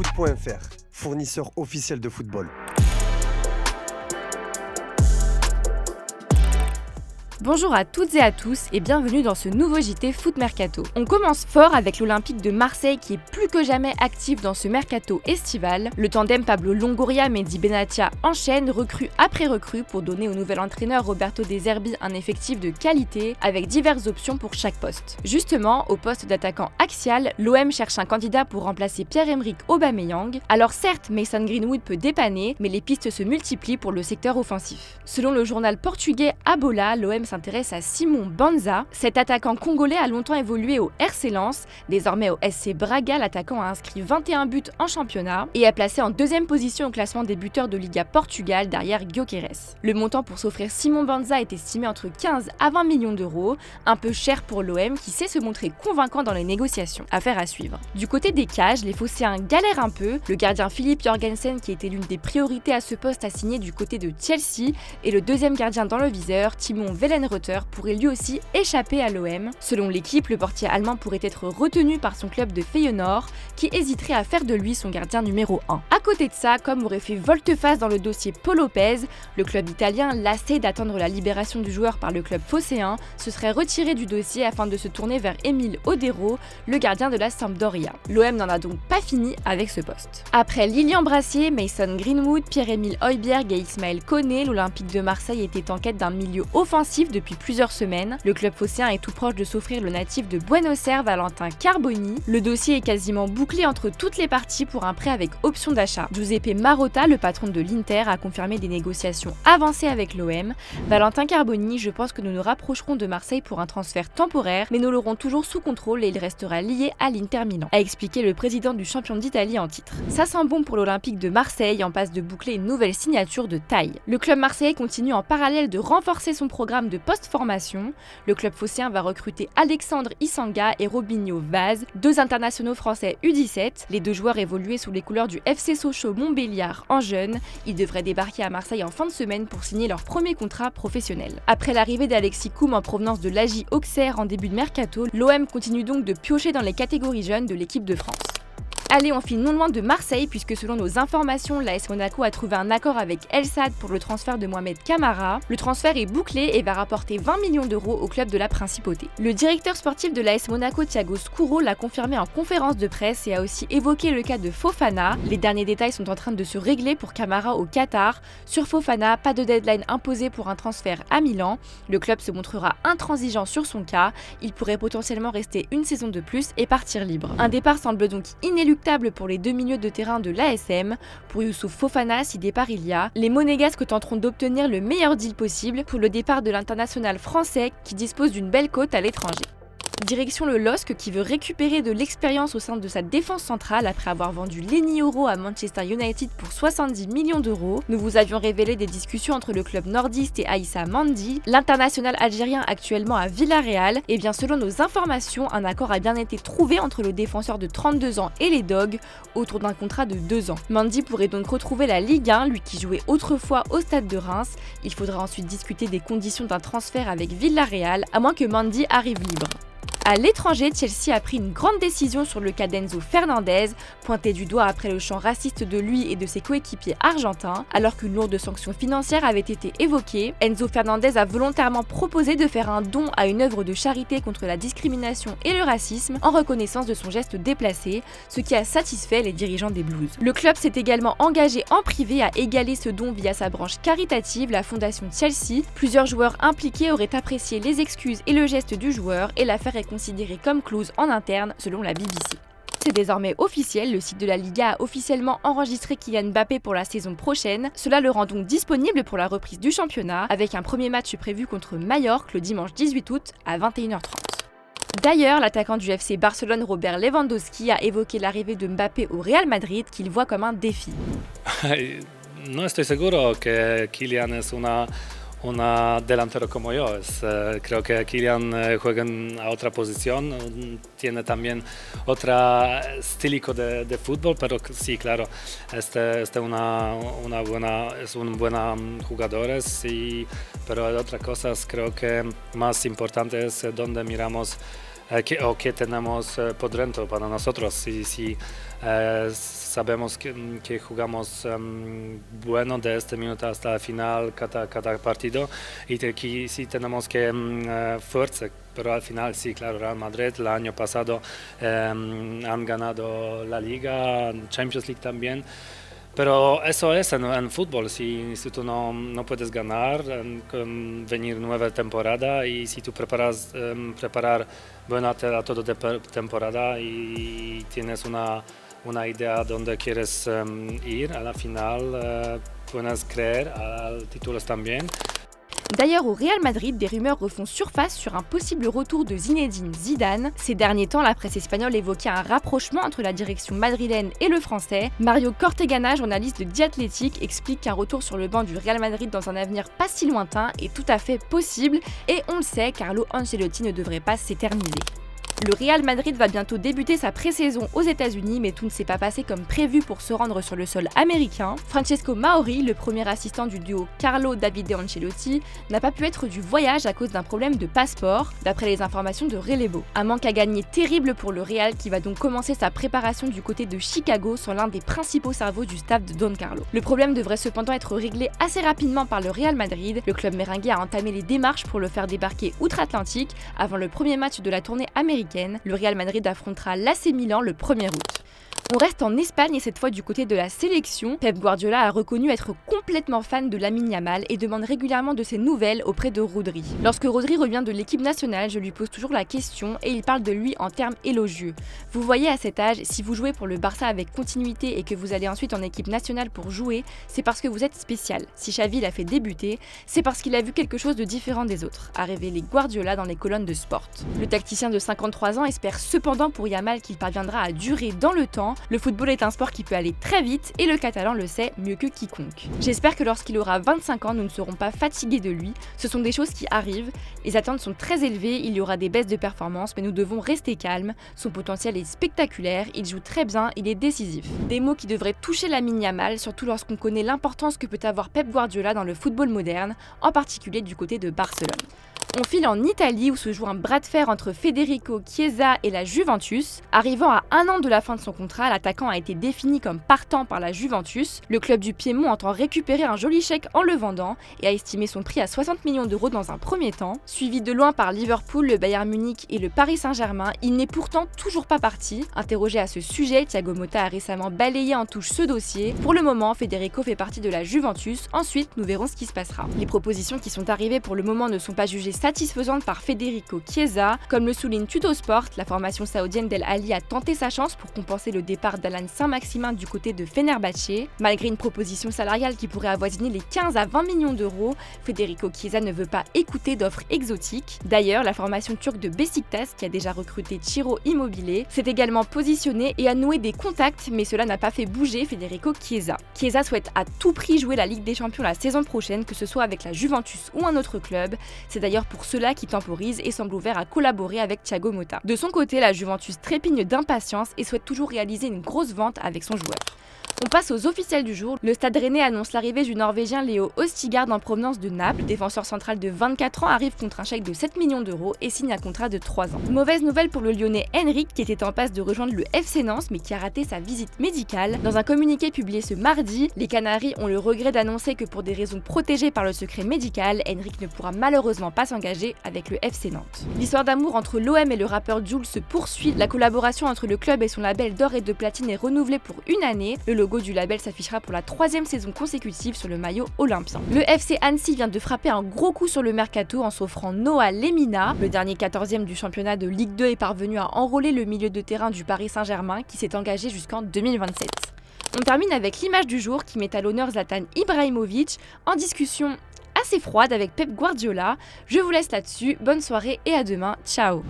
Foot.fr, fournisseur officiel de football. Bonjour à toutes et à tous et bienvenue dans ce nouveau JT Foot Mercato. On commence fort avec l'Olympique de Marseille qui est plus que jamais actif dans ce mercato estival. Le tandem Pablo Longoria-Mehdi Benatia enchaîne recrue après recrue pour donner au nouvel entraîneur Roberto De Zerbi un effectif de qualité avec diverses options pour chaque poste. Justement, au poste d'attaquant axial, l'OM cherche un candidat pour remplacer Pierre-Emerick Aubameyang. Alors certes, Mason Greenwood peut dépanner, mais les pistes se multiplient pour le secteur offensif. Selon le journal portugais Abola, l'OM s'intéresse à Simon Banza. Cet attaquant congolais a longtemps évolué au RC Lens. Désormais au SC Braga, l'attaquant a inscrit 21 buts en championnat et est placé en deuxième position au classement des buteurs de Liga Portugal derrière Gyökeres. Le montant pour s'offrir Simon Banza est estimé entre 15 à 20 millions d'euros, un peu cher pour l'OM qui sait se montrer convaincant dans les négociations. Affaire à suivre. Du côté des cages, les Phocéens galèrent un peu. Le gardien Philippe Jorgensen, qui était l'une des priorités à ce poste, a signé du côté de Chelsea et le deuxième gardien dans le viseur, Timon Wellenreuther, pourrait lui aussi échapper à l'OM. Selon l'équipe, le portier allemand pourrait être retenu par son club de Feyenoord, qui hésiterait à faire de lui son gardien numéro 1. À côté de ça, comme aurait fait volte-face dans le dossier Paul Lopez, le club italien, lassé d'attendre la libération du joueur par le club phocéen, se serait retiré du dossier afin de se tourner vers Emile Odero, le gardien de la Sampdoria. L'OM n'en a donc pas fini avec ce poste. Après Lilian Brassier, Mason Greenwood, Pierre-Emile Højbjerg et Ismaël Koné, l'Olympique de Marseille était en quête d'un milieu offensif depuis plusieurs semaines. Le club phocéen est tout proche de s'offrir le natif de Buenos Aires, Valentin Carboni. Le dossier est quasiment bouclé entre toutes les parties pour un prêt avec option d'achat. Giuseppe Marotta, le patron de l'Inter, a confirmé des négociations avancées avec l'OM. Valentin Carboni, je pense que nous nous rapprocherons de Marseille pour un transfert temporaire, mais nous l'aurons toujours sous contrôle et il restera lié à l'Inter Milan, a expliqué le président du champion d'Italie en titre. Ça sent bon pour l'Olympique de Marseille, en passe de boucler une nouvelle signature de taille. Le club marseillais continue en parallèle de renforcer son programme de post-formation. Le club phocéen va recruter Alexandre Isanga et Robinho Vaz, deux internationaux français U17. Les deux joueurs évoluaient sous les couleurs du FC Sochaux Montbéliard en jeune. Ils devraient débarquer à Marseille en fin de semaine pour signer leur premier contrat professionnel. Après l'arrivée d'Alexis Koum en provenance de l'AJ Auxerre en début de mercato, l'OM continue donc de piocher dans les catégories jeunes de l'équipe de France. Allez, on file non loin de Marseille puisque selon nos informations, l'AS Monaco a trouvé un accord avec El Sadd pour le transfert de Mohamed Camara. Le transfert est bouclé et va rapporter 20 millions d'euros au club de la Principauté. Le directeur sportif de l'AS Monaco, Thiago Scuro, l'a confirmé en conférence de presse et a aussi évoqué le cas de Fofana. Les derniers détails sont en train de se régler pour Camara au Qatar. Sur Fofana, pas de deadline imposée pour un transfert à Milan. Le club se montrera intransigeant sur son cas. Il pourrait potentiellement rester une saison de plus et partir libre. Un départ semble donc inéluctable pour les deux milieux de terrain de l'ASM. Pour Youssouf Fofana, si départ il y a, les Monégasques tenteront d'obtenir le meilleur deal possible pour le départ de l'international français qui dispose d'une belle cote à l'étranger. Direction le LOSC qui veut récupérer de l'expérience au sein de sa défense centrale après avoir vendu Leny Yoro à Manchester United pour 70 millions d'euros. Nous vous avions révélé des discussions entre le club nordiste et Aïssa Mandi, l'international algérien actuellement à Villarreal. Et bien selon nos informations, un accord a bien été trouvé entre le défenseur de 32 ans et les Dogs autour d'un contrat de 2 ans. Mandi pourrait donc retrouver la Ligue 1, lui qui jouait autrefois au stade de Reims. Il faudra ensuite discuter des conditions d'un transfert avec Villarreal, à moins que Mandi arrive libre. À l'étranger, Chelsea a pris une grande décision sur le cas d'Enzo Fernandez, pointé du doigt après le chant raciste de lui et de ses coéquipiers argentins. Alors qu'une lourde sanction financière avait été évoquée, Enzo Fernandez a volontairement proposé de faire un don à une œuvre de charité contre la discrimination et le racisme en reconnaissance de son geste déplacé, ce qui a satisfait les dirigeants des Blues. Le club s'est également engagé en privé à égaler ce don via sa branche caritative, la fondation Chelsea. Plusieurs joueurs impliqués auraient apprécié les excuses et le geste du joueur et l'affaire est considéré comme close en interne selon la BBC. C'est désormais officiel, le site de la Liga a officiellement enregistré Kylian Mbappé pour la saison prochaine. Cela le rend donc disponible pour la reprise du championnat, avec un premier match prévu contre Majorque le dimanche 18 août à 21h30. D'ailleurs, l'attaquant du FC Barcelone Robert Lewandowski a évoqué l'arrivée de Mbappé au Real Madrid qu'il voit comme un défi. No estoy seguro que Kylian es una delantero como yo. Creo que Kylian juega a otra posición, tiene también otro estilo de fútbol, pero sí, claro, es un buen jugador, sí, pero hay otras cosas creo que más importante es donde miramos que tenemos por dentro para nosotros. Si sabemos que jugamos bueno de este minuto hasta el final cada partido y que sí tenemos que fuerza, pero al final sí, claro, Real Madrid el año pasado han ganado la Liga, Champions League también. Pero eso es en fútbol, si tú no puedes ganar, venir nueva temporada y si tú preparar buena toda temporada y tienes una idea dónde quieres ir a la final, puedes creer al títulos también. D'ailleurs, au Real Madrid, des rumeurs refont surface sur un possible retour de Zinedine Zidane. Ces derniers temps, la presse espagnole évoquait un rapprochement entre la direction madrilène et le français. Mario Cortegana, journaliste de The Athletic, explique qu'un retour sur le banc du Real Madrid dans un avenir pas si lointain est tout à fait possible. Et on le sait, Carlo Ancelotti ne devrait pas s'éterniser. Le Real Madrid va bientôt débuter sa pré-saison aux États-Unis, mais tout ne s'est pas passé comme prévu pour se rendre sur le sol américain. Francesco Mauri, le premier assistant du duo Carlo Davide Ancelotti, n'a pas pu être du voyage à cause d'un problème de passeport, d'après les informations de Relevo. Un manque à gagner terrible pour le Real qui va donc commencer sa préparation du côté de Chicago sans l'un des principaux cerveaux du staff de Don Carlo. Le problème devrait cependant être réglé assez rapidement par le Real Madrid. Le club merengue a entamé les démarches pour le faire débarquer outre-Atlantique avant le premier match de la tournée américaine. Le Real Madrid affrontera l'AC Milan le 1er août. On reste en Espagne et cette fois du côté de la sélection. Pep Guardiola a reconnu être complètement fan de Lamine Yamal et demande régulièrement de ses nouvelles auprès de Rodri. Lorsque Rodri revient de l'équipe nationale, je lui pose toujours la question et il parle de lui en termes élogieux. Vous voyez, à cet âge, si vous jouez pour le Barça avec continuité et que vous allez ensuite en équipe nationale pour jouer, c'est parce que vous êtes spécial. Si Xavi l'a fait débuter, c'est parce qu'il a vu quelque chose de différent des autres, a révélé Guardiola dans les colonnes de Sport. Le tacticien de 53 ans espère cependant pour Yamal qu'il parviendra à durer dans le temps. Le football est un sport qui peut aller très vite et le Catalan le sait mieux que quiconque. J'espère que lorsqu'il aura 25 ans, nous ne serons pas fatigués de lui. Ce sont des choses qui arrivent. Les attentes sont très élevées, il y aura des baisses de performance, mais nous devons rester calmes. Son potentiel est spectaculaire, il joue très bien, il est décisif. Des mots qui devraient toucher Lamine Yamal, surtout lorsqu'on connaît l'importance que peut avoir Pep Guardiola dans le football moderne, en particulier du côté de Barcelone. On file en Italie où se joue un bras de fer entre Federico Chiesa et la Juventus. Arrivant à 1 an de la fin de son contrat, l'attaquant a été défini comme partant par la Juventus. Le club du Piémont entend récupérer un joli chèque en le vendant et a estimé son prix à 60 millions d'euros dans un premier temps. Suivi de loin par Liverpool, le Bayern Munich et le Paris Saint-Germain, il n'est pourtant toujours pas parti. Interrogé à ce sujet, Thiago Motta a récemment balayé en touche ce dossier. Pour le moment, Federico fait partie de la Juventus. Ensuite, nous verrons ce qui se passera. Les propositions qui sont arrivées pour le moment ne sont pas jugées satisfaisante par Federico Chiesa. Comme le souligne Tuttosport, la formation saoudienne d'El Ahly a tenté sa chance pour compenser le départ d'Alan Saint-Maximin du côté de Fenerbahçe. Malgré une proposition salariale qui pourrait avoisiner les 15 à 20 millions d'euros, Federico Chiesa ne veut pas écouter d'offres exotiques. D'ailleurs, la formation turque de Beşiktaş, qui a déjà recruté Ciro Immobile, s'est également positionnée et a noué des contacts, mais cela n'a pas fait bouger Federico Chiesa. Chiesa souhaite à tout prix jouer la Ligue des Champions la saison prochaine, que ce soit avec la Juventus ou un autre club. C'est d'ailleurs pour cela qui temporise et semble ouvert à collaborer avec Thiago Motta. De son côté, la Juventus trépigne d'impatience et souhaite toujours réaliser une grosse vente avec son joueur. On passe aux officiels du jour. Le Stade Rennais annonce l'arrivée du Norvégien Léo Østigard en provenance de Naples. Le défenseur central de 24 ans arrive contre un chèque de 7 millions d'euros et signe un contrat de 3 ans. Mauvaise nouvelle pour le Lyonnais Henrik qui était en passe de rejoindre le FC Nantes mais qui a raté sa visite médicale. Dans un communiqué publié ce mardi, les Canaries ont le regret d'annoncer que pour des raisons protégées par le secret médical, Henrik ne pourra malheureusement pas s'engager avec le FC Nantes. L'histoire d'amour entre l'OM et le rappeur Jul se poursuit. La collaboration entre le club et son label d'or et de platine est renouvelée pour une année. Le logo du label s'affichera pour la 3e saison consécutive sur le maillot olympien. Le FC Annecy vient de frapper un gros coup sur le mercato en s'offrant Noah Lemina. Le dernier 14e du championnat de Ligue 2 est parvenu à enrôler le milieu de terrain du Paris Saint-Germain qui s'est engagé jusqu'en 2027. On termine avec l'image du jour qui met à l'honneur Zlatan Ibrahimovic en discussion assez froide avec Pep Guardiola. Je vous laisse là-dessus, bonne soirée et à demain, ciao.